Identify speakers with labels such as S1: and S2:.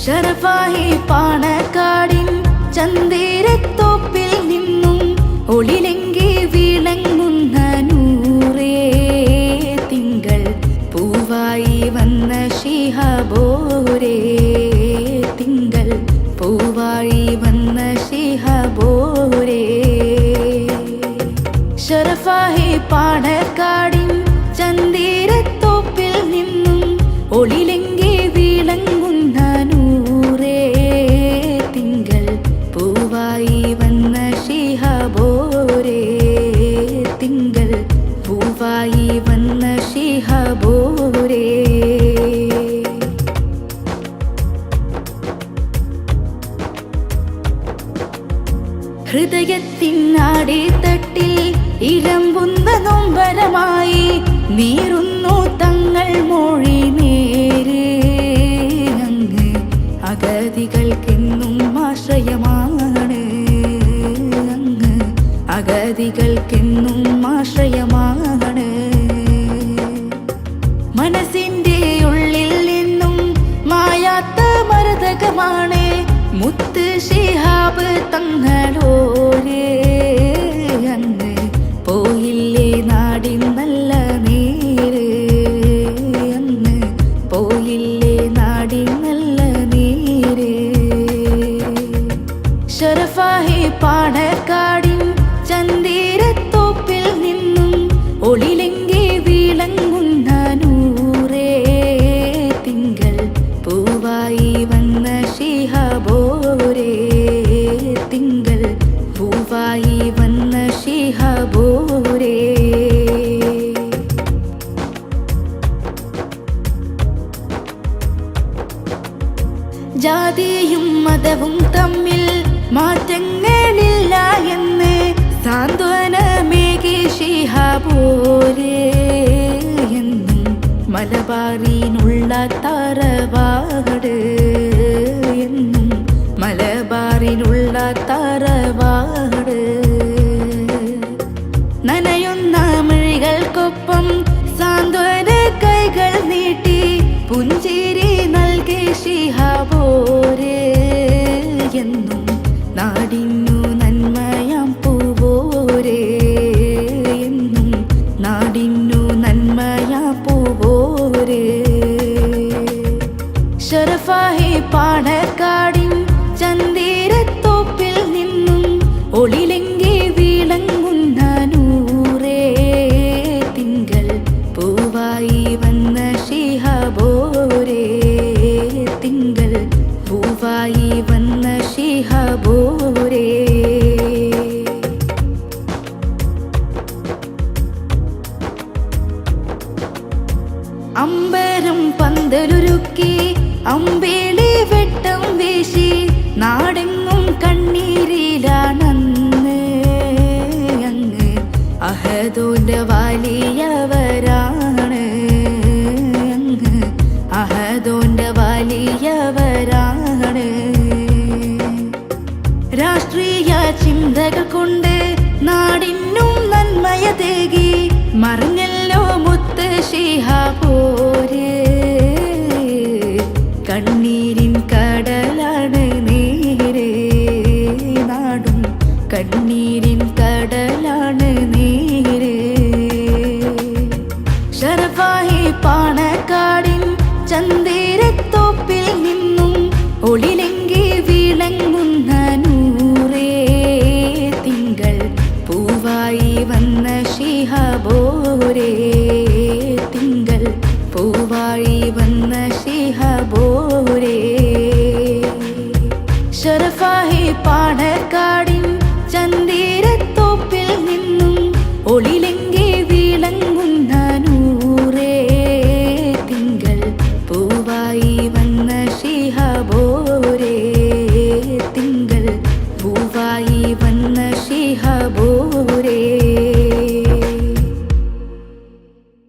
S1: ഷറഫായി പാണക്കാടിൻ ചന്ദേരത്തോപ്പിൽ നിന്നും ഒളിലെങ്കി വിളങ്ങുന്ന നൂറേ തിങ്കൾ പൂവായി വന്ന ശിഹാബോരേ തിങ്കൾ പൂവായി വന്ന ശിഹാബോരേ ഷറഫായി പാണക്കാടിൻ ചന്ദേരത്തോപ്പിൽ നിന്നും ഒളിലെങ്കി വിളങ്ങുന്ന നൂറേ തിങ്കൾ പൂവായി വന്ന ശിഹാബോരേ തിങ്കൾ പൂവായി വന്ന ശിഹാബോരേ ഹൃദയത്തിനടിത്തട്ടിൽ ഇരമ്പുന്ന നൊമ്പരമായി നീറുന്നു തങ്ങൾ മൊഴി നേര് അങ്ങ് അഗതികൾക്കെന്നും ആശ്രയമാണ് അങ്ങ് അഗതികൾക്കെന്നും ആശ്രയമാണ് മനസ്സിൻ്റെ ഉള്ളിൽ നിന്നും മായാത്ത മരതകമാണ് മുത്ത് ശിഹാബ് തങ്ങളോരേ അങ്ങ് പോയില്ലേ നാടിൻ നല്ല നേര് അങ്ങ് പോയില്ലേ നാടിൻ നല്ല നേര് ഷറഫായി പാണക്കാടിൻ ചന്ദേരത്തോപ്പിൽ നിന്നും ഒളിലെങ്കി വിളങ്ങുന്ന നൂറേ തിങ്കൾ പൂവായി വന്ന ശിഹാബോരേ തിങ്കൾ പൂവായി വന്ന ശിഹാബോരേ ജാതിയും മതവും തമ്മിൽ മാറ്റങ്ങളില്ല എന്ന് സാന്ത്വനമേകി ശിഹാബോരേ എന്നും മലബാറിനുള്ള തറവാട് എന്നും മലബാറിനുള്ള തറവാട് നനയുന്ന മിഴികൾക്കൊപ്പം സാന്ത്വന കൈകൾ നീട്ടി പുഞ്ചിരി നൽകി ശിഹാബോരേ എന്നും നാടിനു നന്മയാം പൂവോരേ എന്നും നാടിനു നന്മയാം പൂവോരേ ഷറഫായി പാണക്കാടിൻ ചന്ദേരത്തോപ്പിൽ നിന്നും ഒളിലെങ്കി വിളങ്ങുന്ന നൂറേ തിങ്കൾ പൂവായി വന്ന ശിഹാബോരേ തിങ്കൾ പൂവായി വന്ന ശിഹാബോരേ അമ്പരം പന്തലൊരുക്കി അമ്പേളി വെട്ടം വീശി നാടെങ്ങും കണ്ണീരിലാണെന്ന് അങ്ങ് അഹദോന്റെ വലിയവരാണ് അങ്ങ് അഹദോന്റെ വലിയവരാണ് രാഷ്ട്രീയ ചിന്തകൾ കൊണ്ട് നാടിനും നന്മയ തേകി മറിഞ്ഞല്ലോ മുത്ത് ശിഹാബോരേ കണ്ണീരിൻ കടലാണ് നേരേ നാടും കണ്ണീരിൻ കടലാണ് നേരേ ഷറഫായി പാണക്കാടിൻ ചന്ദേരത്തോപ്പിൽ നിന്നും ഒളിലെങ്കി വിളങ്ങുന്ന നൂറേ തിങ്കൾ പൂവായി വന്ന ശിഹാബോരേ തിങ്കൾ പൂവായി വന്ന ശിഹാബോരേ ഷറഫായി പാണക്കാടിൻ ചന്ദേരത്തോപ്പിൽ നിന്നും ഒളിലെങ്കി വിളങ്ങുന്ന നൂറേ തിങ്കൾ പൂവായി വന്ന ശിഹാബോരേ തിങ്കൾ പൂവായി വന്ന ശിഹാബോരേ